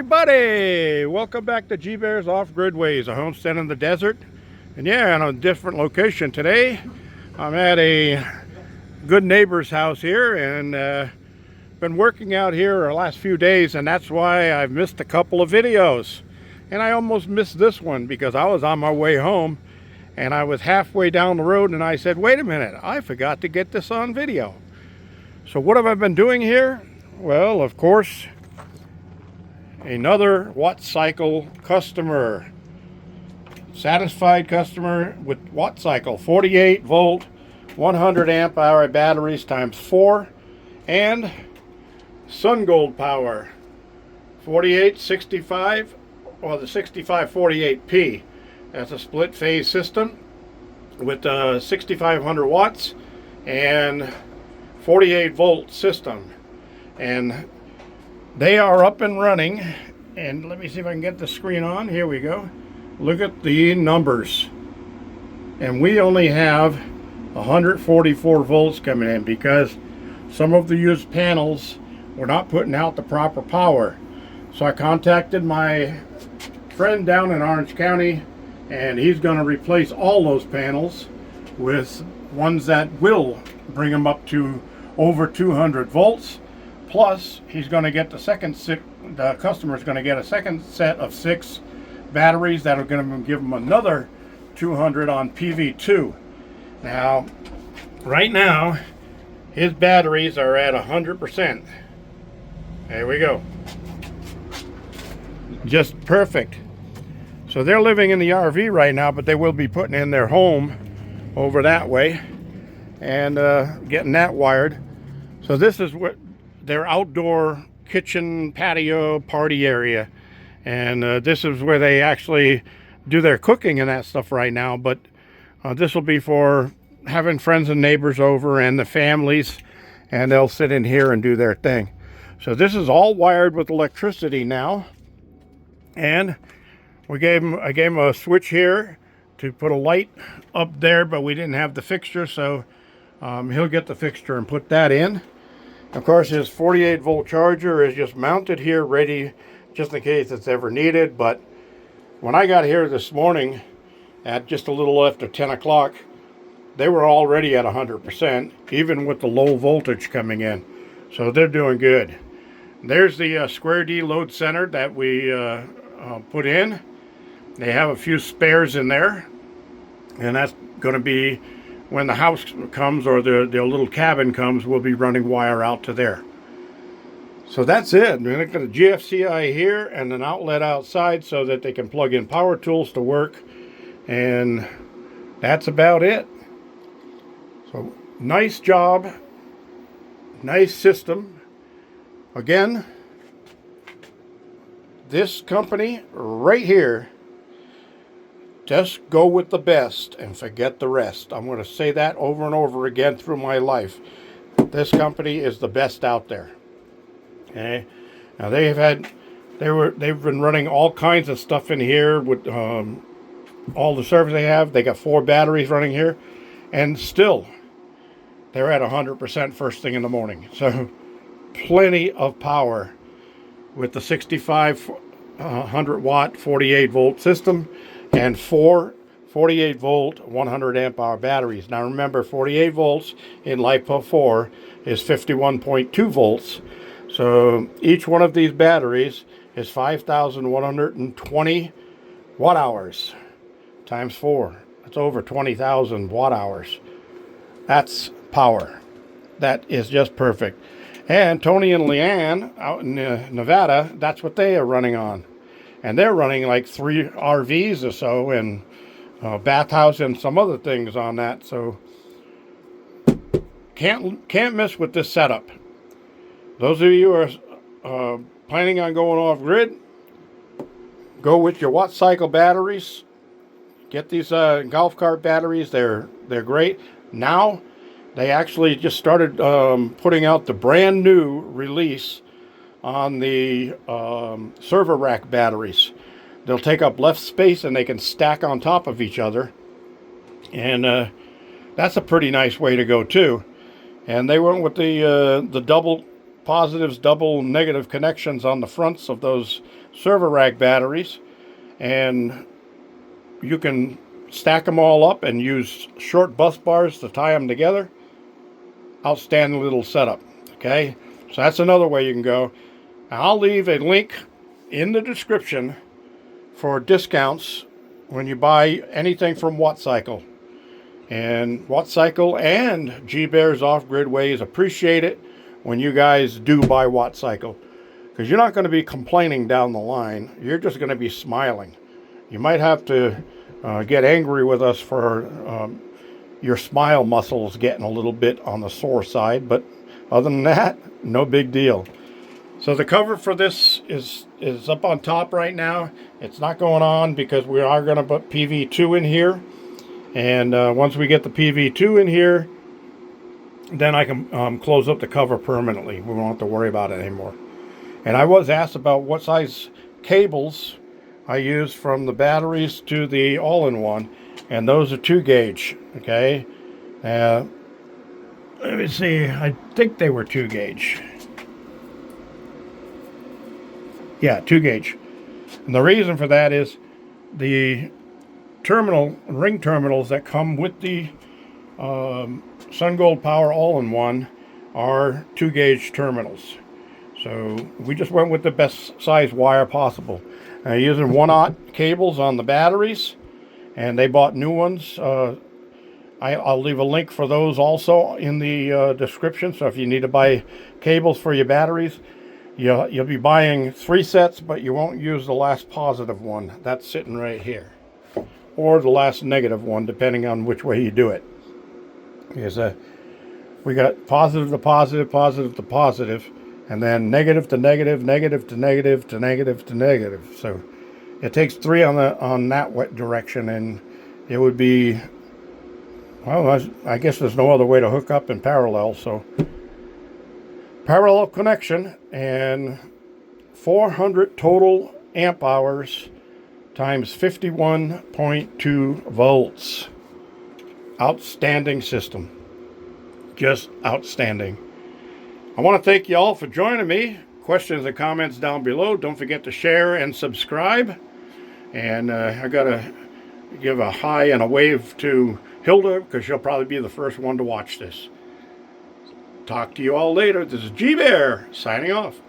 everybody! Welcome back to G-Bear's Off-Grid Ways, a homestead in the desert. And yeah, on a different location today. I'm at a good neighbor's house here and been working out here the last few days, and that's why I've missed a couple of videos. And I almost missed this one because I was on my way home and I was halfway down the road and I said, wait a minute, I forgot to get this on video. So what have I been doing here? Well, of course, another WattCycle customer, satisfied customer with WattCycle 48 volt 100 amp hour batteries times 4 and SunGold power 4865 or the 6548P. That's a split phase system with 6500 watts and 48 volt system, and they are up and running. And let me see if I can get the screen on. Here we go. Look at the numbers. And we only have 144 volts coming in because some of the used panels were not putting out the proper power. So I contacted my friend down in Orange County, and he's going to replace all those panels with ones that will bring them up to over 200 volts. Plus, he's going to get the customer is going to get a second set of 6 batteries that are going to give him another 200 on PV2. Now, right now, his batteries are at 100%. There we go. Just perfect. So they're living in the RV right now, but they will be putting in their home over that way and getting that wired. So this is what their outdoor kitchen patio party area, and this is where they actually do their cooking and that stuff right now. But this will be for having friends and neighbors over and the families, and they'll sit in here and do their thing. So this is all wired with electricity now, and I gave him a switch here to put a light up there, but we didn't have the fixture, so he'll get the fixture and put that in. Of course, his 48 volt charger is just mounted here, ready just in case it's ever needed. But when I got here this morning at just a little after 10 o'clock, they were already at 100%, even with the low voltage coming in. So they're doing good. There's the Square D load center that we put in. They have a few spares in there, and that's going to be when the house comes or their little cabin comes, we'll be running wire out to there. So that's it. We're going to get a GFCI here and an outlet outside so that they can plug in power tools to work, and that's about it. So nice job, nice system. Again, this company right here, just go with the best and forget the rest. I'm going to say that over and over again through my life. This company is the best out there. Okay. Now they've been running all kinds of stuff in here with all the servers they have. They got 4 batteries running here, and still they're at 100% first thing in the morning. So plenty of power with the 6500 watt 48 volt system and 4 48 volt 100 amp hour batteries. Now remember, 48 volts in LiPo 4 is 51.2 volts. So each one of these batteries is 5,120 watt hours times 4. That's over 20,000 watt hours. That's power. That is just perfect. And Tony and Leanne out in Nevada, that's what they are running on. And they're running like 3 RVs or so, and bathhouse and some other things on that. So can't miss with this setup. Those of you who are planning on going off grid, go with your WattCycle batteries. Get these golf cart batteries. They're great. Now they actually just started putting out the brand new release on the server rack batteries. They'll take up less space and they can stack on top of each other, and that's a pretty nice way to go too. And they went with the double positives, double negative connections on the fronts of those server rack batteries, and you can stack them all up and use short bus bars to tie them together. Outstanding little setup. Okay, so that's another way you can go. I'll leave a link in the description for discounts when you buy anything from WattCycle. And WattCycle and G-Bear's Off-Grid Ways appreciate it when you guys do buy WattCycle, because you're not going to be complaining down the line. You're just going to be smiling. You might have to get angry with us for your smile muscles getting a little bit on the sore side, but other than that, no big deal. So the cover for this is up on top right now. It's not going on because we are going to put PV2 in here. And once we get the PV2 in here, then I can close up the cover permanently. We won't have to worry about it anymore. And I was asked about what size cables I use from the batteries to the all-in-one. And those are 2 gauge, okay? Let me see, I think they were 2 gauge. Yeah, 2 gauge. And the reason for that is the ring terminals that come with the SunGold Power all-in-one are 2 gauge terminals. So we just went with the best size wire possible. Using 1/0 cables on the batteries, and they bought new ones. I'll leave a link for those also in the description. So if you need to buy cables for your batteries, you'll be buying 3 sets, but you won't use the last positive one. That's sitting right here. Or the last negative one, depending on which way you do it. Because we got positive to positive, positive to positive, and then negative to negative, negative to negative to negative to negative. So it takes 3 on that direction, and it would be, well, I guess there's no other way to hook up in parallel. So parallel connection, and 400 total amp hours times 51.2 volts. Outstanding system. Just outstanding. I want to thank you all for joining me. Questions and comments down below. Don't forget to share and subscribe. And I got to give a hi and a wave to Hilda, because she'll probably be the first one to watch this. Talk to you all later. This is G-Bear signing off.